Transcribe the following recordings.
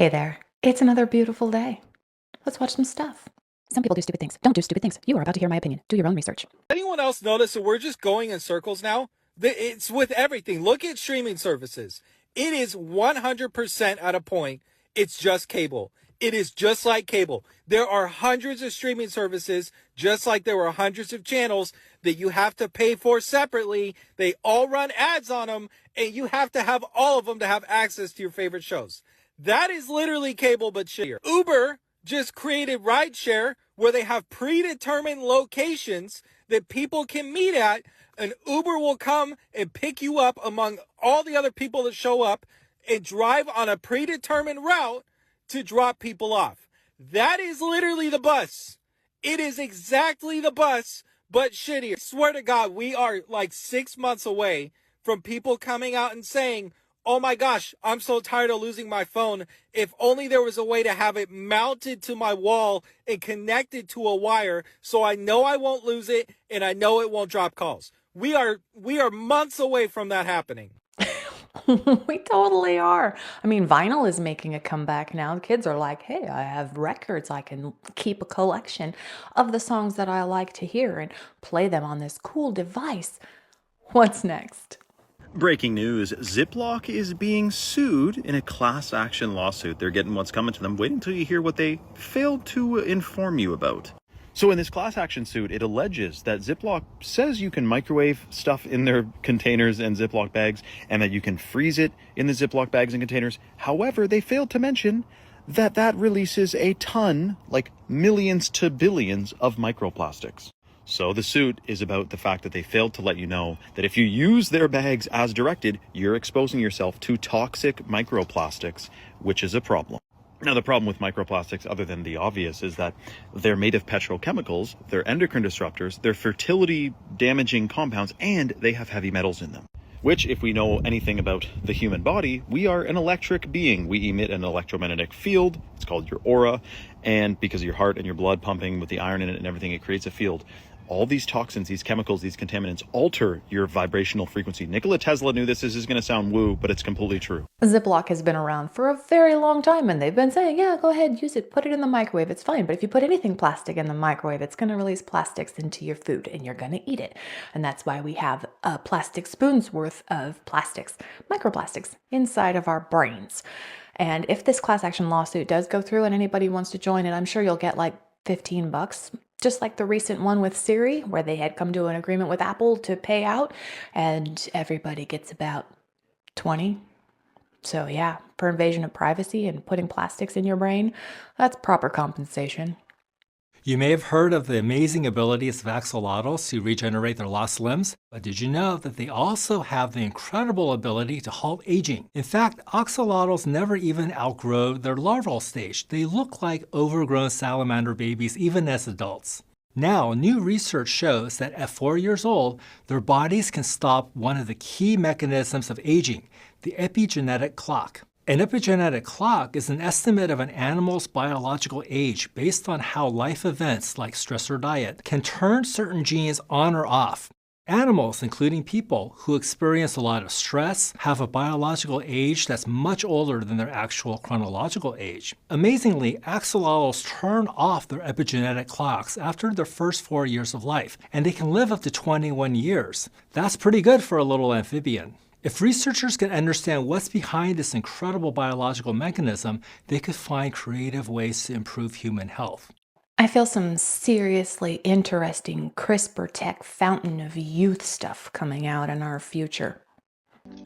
Hey there. It's another beautiful day. Let's watch some stuff. Some people do stupid things. Don't do stupid things. You are about to hear my opinion. Do your own research. Anyone else notice that we're just going in circles now? It's with everything. Look at streaming services. It is 100% at a point. It's just cable. It is just like cable. There are hundreds of streaming services, just like there were hundreds of channels that you have to pay for separately. They all run ads on them, and you have to have all of them to have access to your favorite shows. That is literally cable, but shittier. Uber just created rideshare where they have predetermined locations that people can meet at. An Uber will come and pick you up among all the other people that show up and drive on a predetermined route to drop people off. That is literally the bus. It is exactly the bus, but shittier. I swear to God, we are like 6 months away from people coming out and saying, oh my gosh, I'm so tired of losing my phone. If only there was a way to have it mounted to my wall and connected to a wire so I know I won't lose it and I know it won't drop calls. We are months away from that happening. We totally are. I mean, vinyl is making a comeback now. The kids are like, hey, I have records. I can keep a collection of the songs that I like to hear and play them on this cool device. What's next? Breaking news, Ziploc is being sued in a class action lawsuit. They're getting what's coming to them. Wait until you hear what they failed to inform you about. So in this class action suit, it alleges that Ziploc says you can microwave stuff in their containers and Ziploc bags and that you can freeze it in the Ziploc bags and containers. However, they failed to mention that releases a ton, like millions to billions of microplastics. So the suit is about the fact that they failed to let you know that if you use their bags as directed, you're exposing yourself to toxic microplastics, which is a problem. Now, the problem with microplastics, other than the obvious, is that they're made of petrochemicals, they're endocrine disruptors, they're fertility damaging compounds, and they have heavy metals in them. Which, if we know anything about the human body, we are an electric being. We emit an electromagnetic field. It's called your aura. And because of your heart and your blood pumping with the iron in it and everything, it creates a field. All these toxins, these chemicals, these contaminants alter your vibrational frequency. Nikola Tesla knew this. This is going to sound woo, but it's completely true. Ziploc has been around for a very long time, and they've been saying, yeah, go ahead, use it, put it in the microwave, it's fine. But if you put anything plastic in the microwave, it's going to release plastics into your food, and you're going to eat it. And that's why we have a plastic spoon's worth of plastics, microplastics, inside of our brains. And if this class action lawsuit does go through and anybody wants to join it, I'm sure you'll get like $15. Just like the recent one with Siri, where they had come to an agreement with Apple to pay out, and everybody gets about 20. So yeah, for invasion of privacy and putting plastics in your brain, that's proper compensation. You may have heard of the amazing abilities of axolotls to regenerate their lost limbs, but did you know that they also have the incredible ability to halt aging? In fact, axolotls never even outgrow their larval stage. They look like overgrown salamander babies even as adults. Now, new research shows that at 4 years old, their bodies can stop one of the key mechanisms of aging, the epigenetic clock. An epigenetic clock is an estimate of an animal's biological age based on how life events like stress or diet can turn certain genes on or off. Animals, including people who experience a lot of stress, have a biological age that's much older than their actual chronological age. Amazingly, axolotls turn off their epigenetic clocks after their first 4 years of life, and they can live up to 21 years. That's pretty good for a little amphibian. If researchers can understand what's behind this incredible biological mechanism, they could find creative ways to improve human health. I feel some seriously interesting CRISPR tech fountain of youth stuff coming out in our future.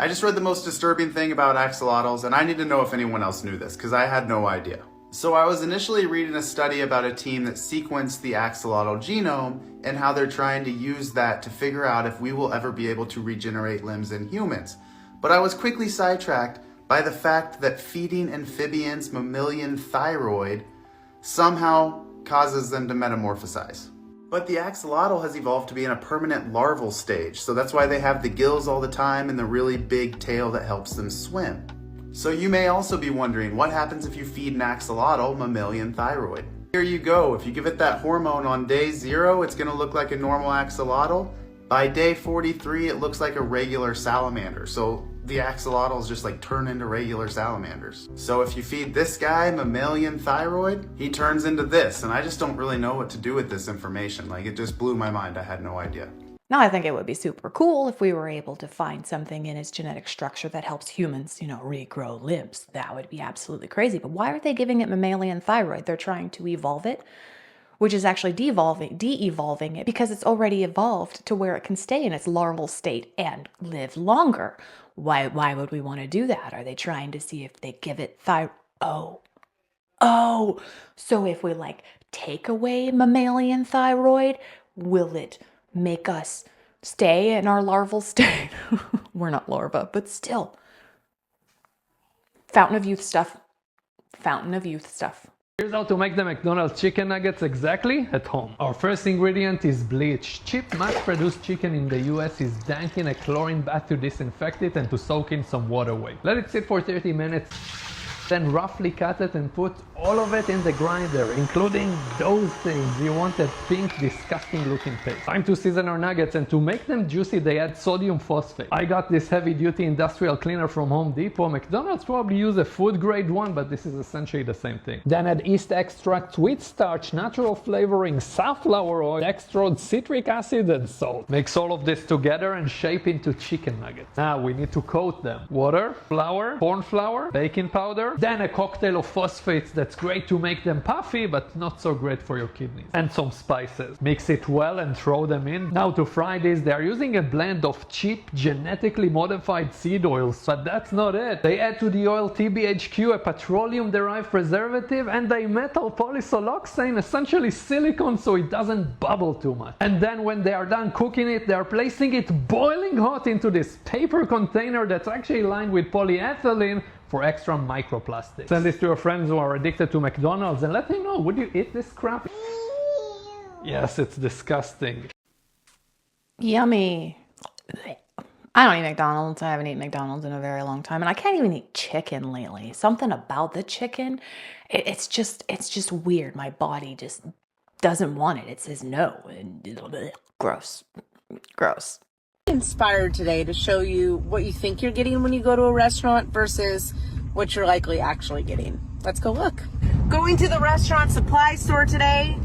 I just read the most disturbing thing about axolotls, and I need to know if anyone else knew this, because I had no idea. So I was initially reading a study about a team that sequenced the axolotl genome and how they're trying to use that to figure out if we will ever be able to regenerate limbs in humans. But I was quickly sidetracked by the fact that feeding amphibians mammalian thyroid somehow causes them to metamorphosize. But the axolotl has evolved to be in a permanent larval stage, so that's why they have the gills all the time and the really big tail that helps them swim. So you may also be wondering, what happens if you feed an axolotl mammalian thyroid? Here you go. If you give it that hormone on day 0, it's going to look like a normal axolotl. By day 43, it looks like a regular salamander. So the axolotls just like turn into regular salamanders. So if you feed this guy mammalian thyroid, he turns into this. And I just don't really know what to do with this information. Like, it just blew my mind. I had no idea. Now, I think it would be super cool if we were able to find something in its genetic structure that helps humans, regrow limbs. That would be absolutely crazy. But why are they giving it mammalian thyroid? They're trying to evolve it, which is actually de-evolving it, because it's already evolved to where it can stay in its larval state and live longer. Why would we want to do that? Are they trying to see if they give it thyroid? Oh, so if we take away mammalian thyroid, will it make us stay in our larval state? We're not larvae, but still. Fountain of youth stuff. Here's how to make the McDonald's chicken nuggets exactly at home. Our first ingredient is bleach. Cheap mass-produced chicken in the US is danked in a chlorine bath to disinfect it and to soak in some water away. Let it sit for 30 minutes. Then roughly cut it and put all of it in the grinder, including those things. You want a pink, disgusting looking paste. Time to season our nuggets, and to make them juicy they add sodium phosphate. I got this heavy duty industrial cleaner from Home Depot. McDonald's probably use a food grade one, but this is essentially the same thing. Then add yeast extract, wheat starch, natural flavoring, safflower oil, dextrose, citric acid and salt. Mix all of this together and shape into chicken nuggets. Now we need to coat them. Water, flour, corn flour, baking powder, then a cocktail of phosphates that's great to make them puffy, but not so great for your kidneys. And some spices. Mix it well and throw them in. Now to fry this, they are using a blend of cheap, genetically modified seed oils. But that's not it. They add to the oil TBHQ, a petroleum-derived preservative, and a metal polysoloxane, essentially silicone, so it doesn't bubble too much. And then when they are done cooking it, they are placing it boiling hot into this paper container that's actually lined with polyethylene for extra microplastics. Send this to your friends who are addicted to McDonald's and let them know, would you eat this crap? Yes, it's disgusting. Yummy. I don't eat McDonald's. I haven't eaten McDonald's in a very long time. And I can't even eat chicken lately. Something about the chicken, it's just weird. My body just doesn't want it. It says no. Gross. Inspired today to show you what you think you're getting when you go to a restaurant versus what you're likely actually getting. Let's go look. Going to the restaurant supply store today.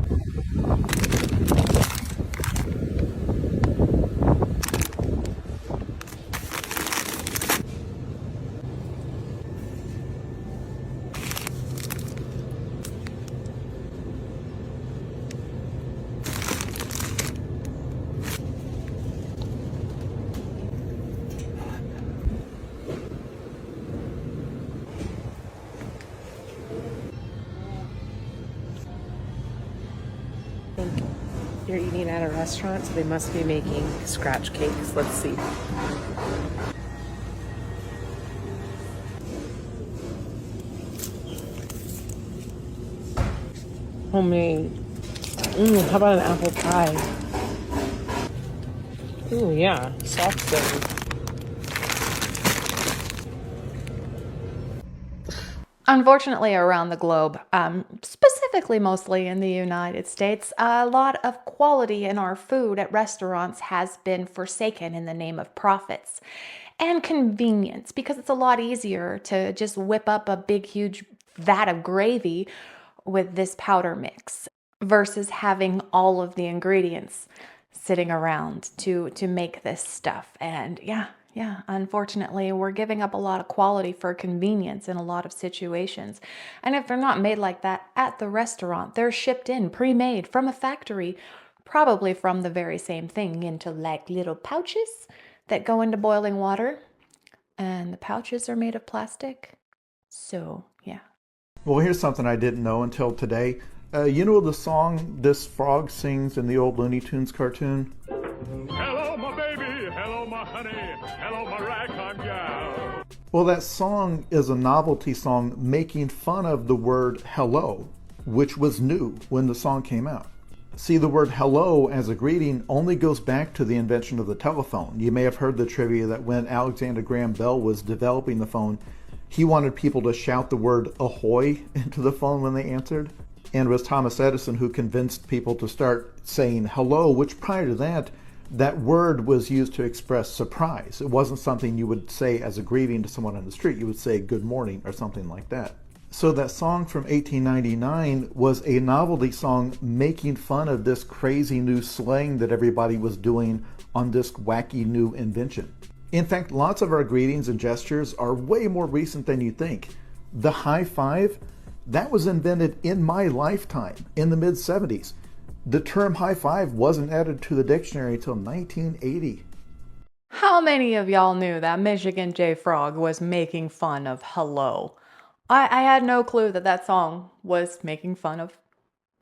You're eating at a restaurant, so they must be making scratch cakes. Let's see. Homemade. How about an apple pie? Ooh, yeah, soft serve. Unfortunately, around the globe, specifically mostly in the United States, a lot of quality in our food at restaurants has been forsaken in the name of profits and convenience, because it's a lot easier to just whip up a big, huge vat of gravy with this powder mix versus having all of the ingredients sitting around to make this stuff. And yeah, unfortunately, we're giving up a lot of quality for convenience in a lot of situations. And if they're not made like that at the restaurant, they're shipped in pre-made from a factory, probably from the very same thing, into like little pouches that go into boiling water. And the pouches are made of plastic. So, yeah. Well, here's something I didn't know until today. You know the song this frog sings in the old Looney Tunes cartoon? Hello, my baby. Hello, my honey. Hello, my ragtime gal. Well, that song is a novelty song making fun of the word hello, which was new when the song came out. See, the word hello as a greeting only goes back to the invention of the telephone. You may have heard the trivia that when Alexander Graham Bell was developing the phone, he wanted people to shout the word ahoy into the phone when they answered. And it was Thomas Edison who convinced people to start saying hello, which prior to that that word was used to express surprise. It wasn't something you would say as a greeting to someone on the street. You would say good morning or something like that. So that song from 1899 was a novelty song making fun of this crazy new slang that everybody was doing on this wacky new invention. In fact, lots of our greetings and gestures are way more recent than you think. The high five, that was invented in my lifetime in the mid-70s. The term high five wasn't added to the dictionary until 1980. How many of y'all knew that Michigan J. Frog was making fun of hello? I had no clue that that song was making fun of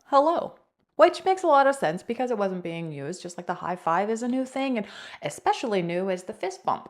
hello, which makes a lot of sense because it wasn't being used, just like the high five is a new thing, and especially new is the fist bump.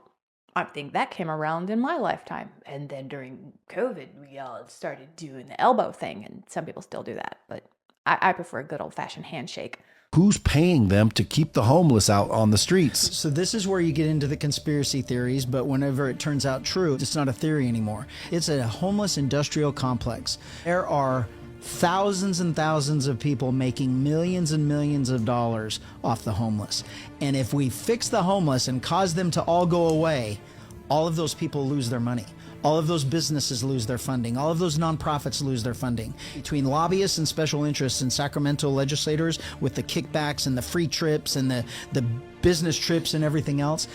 I think that came around in my lifetime. And then during COVID, we all started doing the elbow thing, and some people still do that, but I prefer a good old-fashioned handshake. Who's paying them to keep the homeless out on the streets? So this is where you get into the conspiracy theories, but whenever it turns out true, it's not a theory anymore. It's a homeless industrial complex. There are thousands and thousands of people making millions and millions of dollars off the homeless. And if we fix the homeless and cause them to all go away, all of those people lose their money. All of those businesses lose their funding. All of those nonprofits lose their funding. Between lobbyists and special interests and Sacramento legislators with the kickbacks and the free trips and the business trips and everything else,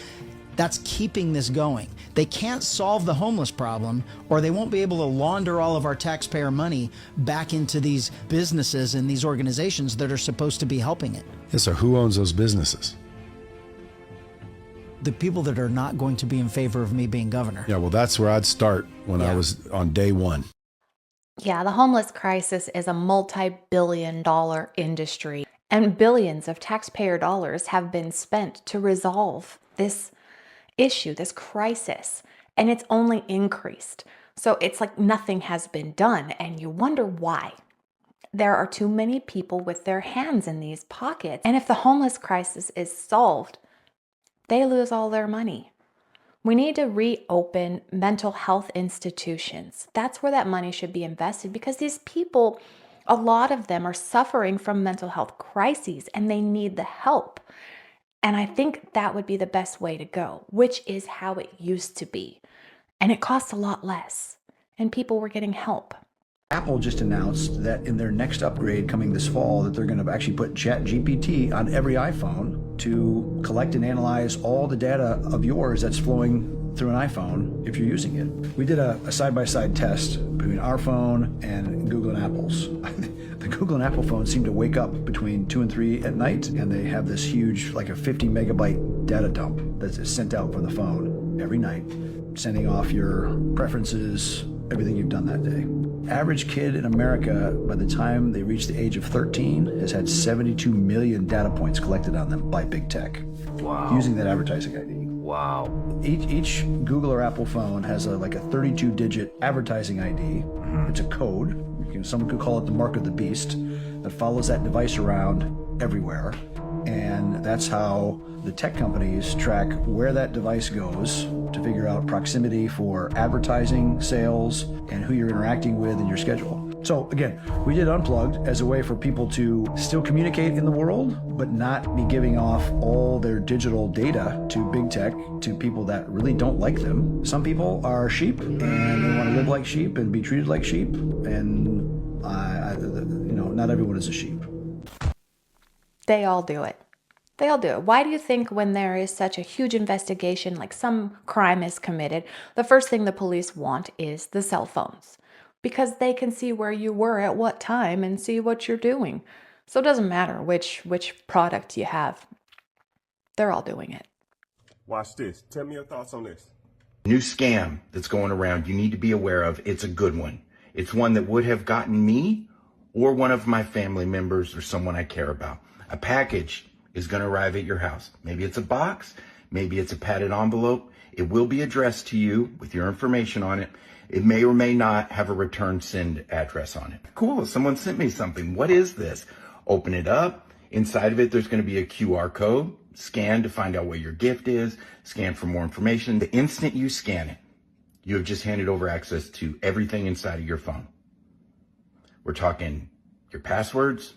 that's keeping this going. They can't solve the homeless problem, or they won't be able to launder all of our taxpayer money back into these businesses and these organizations that are supposed to be helping it. Yeah, so who owns those businesses? The people that are not going to be in favor of me being governor. Yeah, well, that's where I'd start when I was on day one. Yeah, the homeless crisis is a multi-billion-dollar industry, and billions of taxpayer dollars have been spent to resolve this issue, this crisis, and it's only increased. So it's like nothing has been done, and you wonder why. There are too many people with their hands in these pockets, and if the homeless crisis is solved, they lose all their money. We need to reopen mental health institutions. That's where that money should be invested, because these people, a lot of them are suffering from mental health crises and they need the help. And I think that would be the best way to go, which is how it used to be. And it costs a lot less, and people were getting help. Apple just announced that in their next upgrade coming this fall that they're going to actually put ChatGPT on every iPhone to collect and analyze all the data of yours that's flowing through an iPhone if you're using it. We did a side-by-side test between our phone and Google and Apple's. The Google and Apple phones seem to wake up between 2 and 3 at night, and they have this huge, like a 50 megabyte data dump that's sent out from the phone every night, sending off your preferences, everything you've done that day. Average kid in America, by the time they reach the age of 13, has had 72 million data points collected on them by big tech. Wow. Using that advertising ID. Wow. Each Google or Apple phone has like a 32-digit advertising ID. It's a code. Someone could call it the mark of the beast that follows that device around everywhere. And that's how the tech companies track where that device goes to figure out proximity for advertising, sales, and who you're interacting with in your schedule. So again, we did Unplugged as a way for people to still communicate in the world, but not be giving off all their digital data to big tech, to people that really don't like them. Some people are sheep and they want to live like sheep and be treated like sheep. And not everyone is a sheep. They all do it. They all do it. Why do you think when there is such a huge investigation, like some crime is committed, the first thing the police want is the cell phones? Because they can see where you were at what time and see what you're doing. So it doesn't matter which product you have. They're all doing it. Watch this. Tell me your thoughts on this. New scam that's going around you need to be aware of. It's a good one. It's one that would have gotten me or one of my family members or someone I care about. A package is going to arrive at your house. Maybe it's a box, maybe it's a padded envelope. It will be addressed to you with your information on it. It may or may not have a return send address on it. Cool, someone sent me something. What is this? Open it up. Inside of it, there's going to be a QR code. Scan to find out where your gift is. Scan for more information. The instant you scan it, you have just handed over access to everything inside of your phone. We're talking your passwords.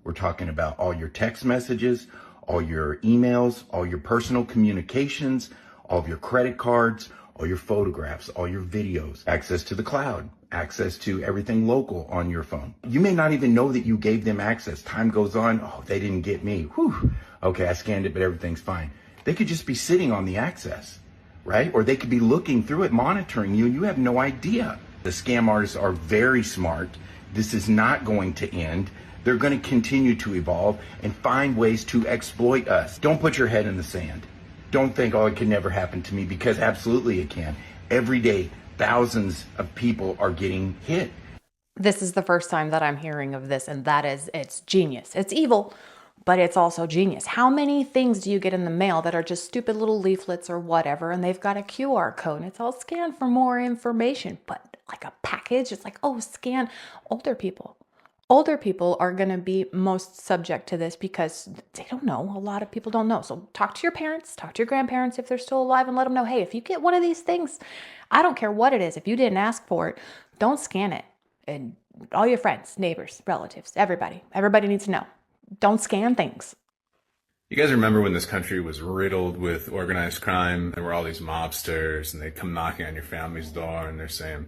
We're talking about all your text messages, all your emails, all your personal communications, all of your credit cards, all your photographs, all your videos, access to the cloud, access to everything local on your phone. You may not even know that you gave them access. Time goes on, oh, they didn't get me. Whew. Okay, I scanned it, but everything's fine. They could just be sitting on the access, right? Or they could be looking through it, monitoring you, and you have no idea. The scam artists are very smart. This is not going to end. They're going to continue to evolve and find ways to exploit us. Don't put your head in the sand. Don't think, oh, it can never happen to me, because absolutely it can. Every day, thousands of people are getting hit. This is the first time that I'm hearing of this, and that is, it's genius. It's evil, but it's also genius. How many things do you get in the mail that are just stupid little leaflets or whatever, and they've got a QR code, and it's all scanned for more information, but like a package, it's like, oh, scan. Older people are going to be most subject to this because they don't know. A lot of people don't know. So talk to your parents, talk to your grandparents if they're still alive, and let them know, hey, if you get one of these things, I don't care what it is, if you didn't ask for it, don't scan it. And all your friends, neighbors, relatives, everybody needs to know. Don't scan things. You guys remember when this country was riddled with organized crime? There were all these mobsters, and they'd come knocking on your family's door, and they're saying,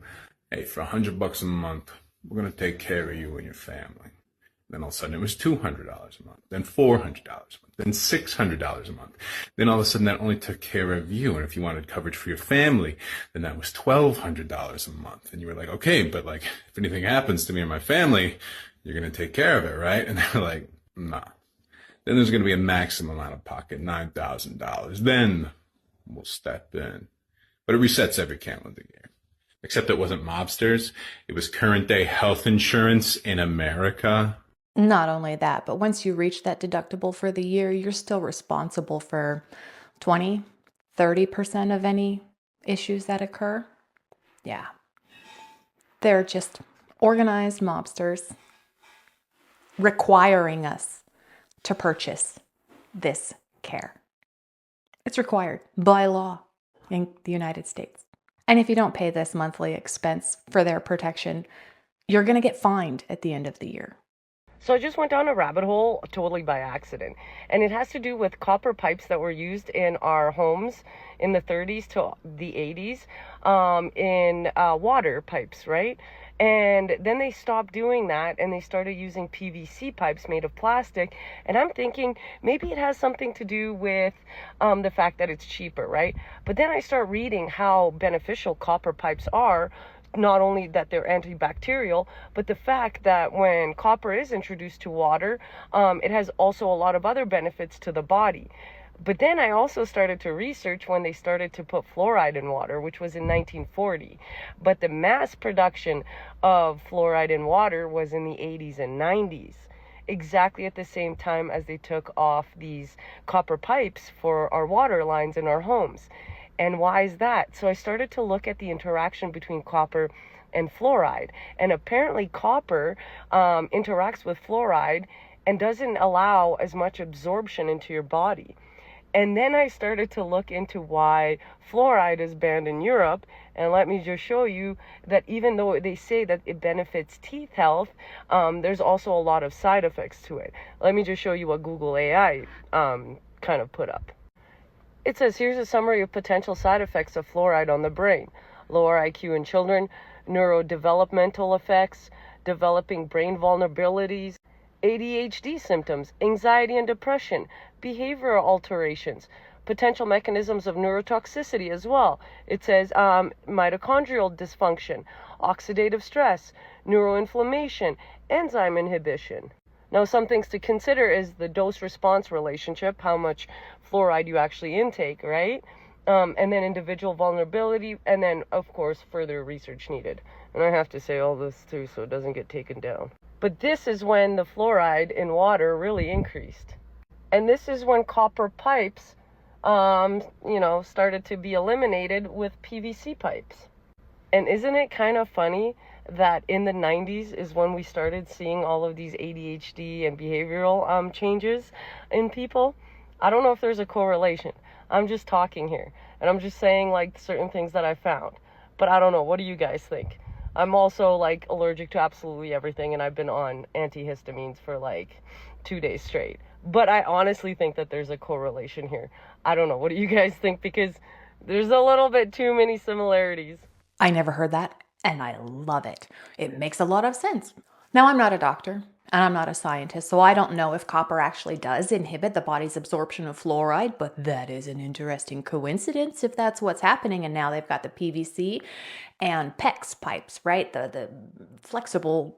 hey, for $100 a month, we're going to take care of you and your family. Then all of a sudden it was $200 a month, then $400 a month, then $600 a month. Then all of a sudden that only took care of you. And if you wanted coverage for your family, then that was $1,200 a month. And you were like, okay, but like if anything happens to me or my family, you're going to take care of it, right? And they're like, nah. Then there's going to be a maximum out of pocket, $9,000. Then we'll step in. But it resets every calendar year. Except it wasn't mobsters. It was current day health insurance in America. Not only that, but once you reach that deductible for the year, you're still responsible for 20, 30% of any issues that occur. Yeah. They're just organized mobsters requiring us to purchase this care. It's required by law in the United States. And if you don't pay this monthly expense for their protection, you're going to get fined at the end of the year. So I just went down a rabbit hole totally by accident. And it has to do with copper pipes that were used in our homes in the 30s to the 80s in water pipes, right? And then they stopped doing that and they started using PVC pipes made of plastic. And I'm thinking maybe it has something to do with the fact that it's cheaper, right? But then I start reading how beneficial copper pipes are. Not only that they're antibacterial, but the fact that when copper is introduced to water, it has also a lot of other benefits to the body. But then I also started to research when they started to put fluoride in water, which was in 1940. But the mass production of fluoride in water was in the 80s and 90s, exactly at the same time as they took off these copper pipes for our water lines in our homes. And why is that? So I started to look at the interaction between copper and fluoride. And apparently copper interacts with fluoride and doesn't allow as much absorption into your body. And then I started to look into why fluoride is banned in Europe. And let me just show you that even though they say that it benefits teeth health, there's also a lot of side effects to it. Let me just show you what Google AI kind of put up. It says, here's a summary of potential side effects of fluoride on the brain. Lower IQ in children, neurodevelopmental effects, developing brain vulnerabilities, ADHD symptoms, anxiety and depression, behavioral alterations, potential mechanisms of neurotoxicity as well. It says mitochondrial dysfunction, oxidative stress, neuroinflammation, enzyme inhibition. Now, some things to consider is the dose-response relationship, how much fluoride you actually intake, right? And then individual vulnerability, and then, of course, further research needed. And I have to say all this, too, so it doesn't get taken down. But this is when the fluoride in water really increased. And this is when copper pipes, started to be eliminated with PVC pipes. And isn't it kind of funny that in the 90s is when we started seeing all of these ADHD and behavioral changes in people? I don't know if there's a correlation. I'm just talking here. And I'm just saying like certain things that I found. But I don't know. What do you guys think? I'm also like allergic to absolutely everything. And I've been on antihistamines for like 2 days straight. But I honestly think that there's a correlation here. I don't know. What do you guys think? Because there's a little bit too many similarities. I never heard that, and I love it. It makes a lot of sense. Now, I'm not a doctor, and I'm not a scientist, so I don't know if copper actually does inhibit the body's absorption of fluoride, but that is an interesting coincidence if that's what's happening. And now they've got the PVC and PEX pipes, right? The flexible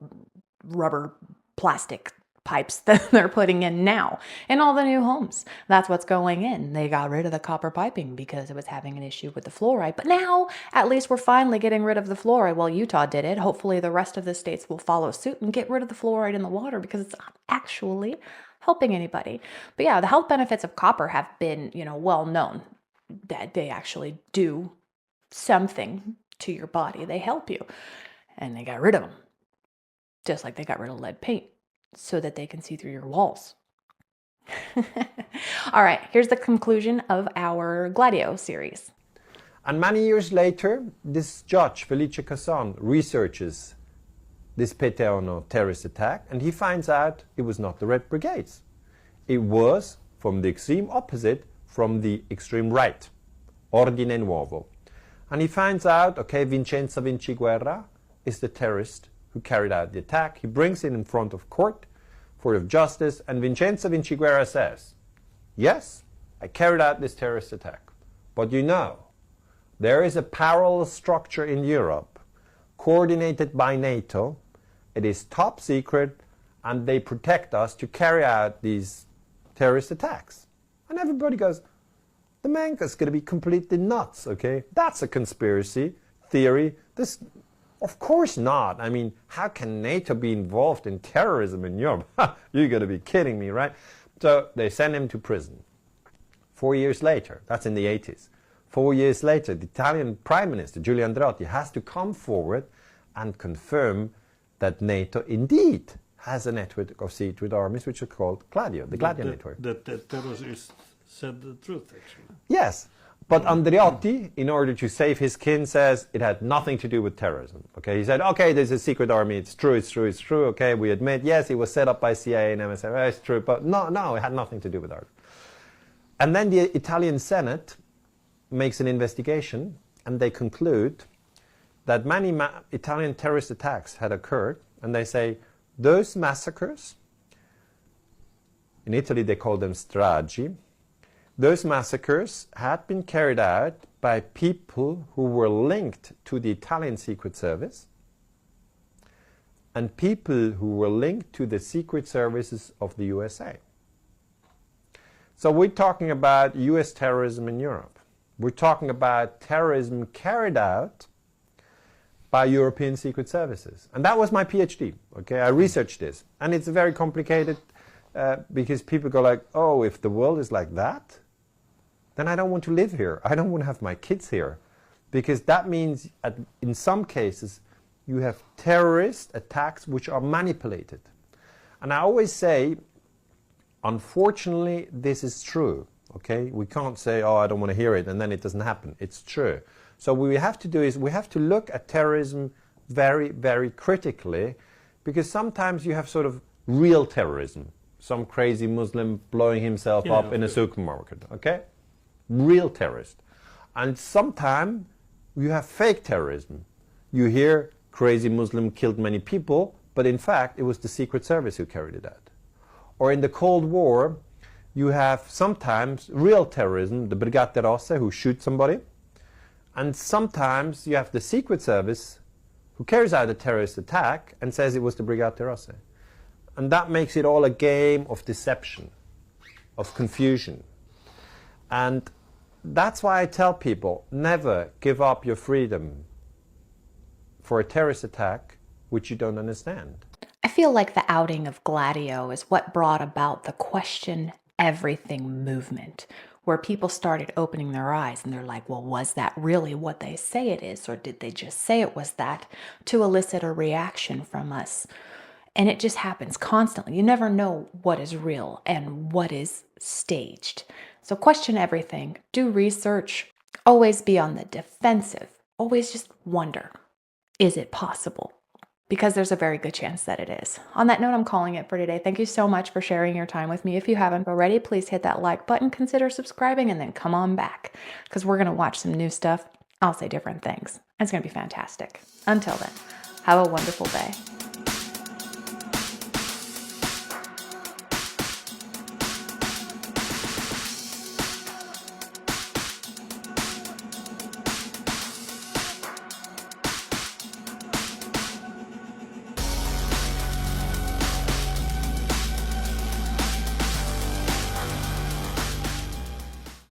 rubber plastic pipes that they're putting in now in all the new homes. That's what's going in. They got rid of the copper piping because it was having an issue with the fluoride. But now, at least we're finally getting rid of the fluoride. Well, Utah did it. Hopefully the rest of the states will follow suit and get rid of the fluoride in the water because it's not actually helping anybody. But yeah, the health benefits of copper have been, well known, that they actually do something to your body. They help you. And they got rid of them. Just like they got rid of lead paint, so that they can see through your walls. All right, here's the conclusion of our Gladio series. And many years later, this judge, Felice Casson, researches this Peteano terrorist attack, and he finds out it was not the Red Brigades. It was from the extreme opposite, from the extreme right, Ordine Nuovo. And he finds out, okay, Vincenzo Vinciguerra is the terrorist who carried out the attack. He brings it in front of court, court of justice, and Vincenzo Vinciguerra says, yes, I carried out this terrorist attack. But there is a parallel structure in Europe, coordinated by NATO. It is top secret, and they protect us to carry out these terrorist attacks. And everybody goes, the man is going to be completely nuts, okay? That's a conspiracy theory. Of course not. I mean, how can NATO be involved in terrorism in Europe? You're going to be kidding me, right? So they send him to prison. 4 years later, that's in the 80s. 4 years later, the Italian Prime Minister, Giulio Andreotti, has to come forward and confirm that NATO indeed has a network of secret armies, which are called Gladio, the Gladio network. The terrorists said the truth, actually. Yes. But Andreotti, in order to save his kin, says it had nothing to do with terrorism. Okay, he said, okay, there's a secret army. It's true. Okay, we admit, yes, it was set up by CIA and MSF. It's true, but no, it had nothing to do with ours. And then the Italian Senate makes an investigation, and they conclude that many Italian terrorist attacks had occurred, and they say those massacres, in Italy they call them stragi, those massacres had been carried out by people who were linked to the Italian Secret Service and people who were linked to the secret services of the USA. So we're talking about US terrorism in Europe. We're talking about terrorism carried out by European secret services. And that was my PhD. Okay, I researched this. And it's very complicated because people go like, oh, if the world is like that, then I don't want to live here. I don't want to have my kids here. Because that means, in some cases, you have terrorist attacks which are manipulated. And I always say, unfortunately, this is true. Okay? We can't say, oh, I don't want to hear it, and then it doesn't happen. It's true. So what we have to do is we have to look at terrorism very, very critically, because sometimes you have sort of real terrorism. Some crazy Muslim blowing himself up in a supermarket. Okay? Real terrorist. And sometimes you have fake terrorism. You hear crazy Muslim killed many people, but in fact it was the Secret Service who carried it out. Or in the Cold War, you have sometimes real terrorism, the Brigate Rosse who shoot somebody, and sometimes you have the Secret Service who carries out a terrorist attack and says it was the Brigate Rosse. And that makes it all a game of deception, of confusion. And that's why I tell people, never give up your freedom for a terrorist attack which you don't understand. I feel like the outing of Gladio is what brought about the question everything movement, where people started opening their eyes and they're like, well, was that really what they say it is? Or did they just say it was that to elicit a reaction from us? And it just happens constantly. You never know what is real and what is staged. So question everything, do research, always be on the defensive, always just wonder, is it possible? because there's a very good chance that it is. On that note, I'm calling it for today. Thank you so much for sharing your time with me. If you haven't already, please hit that like button, consider subscribing, and then come on back because we're going to watch some new stuff. I'll say different things. It's going to be fantastic. Until then, have a wonderful day.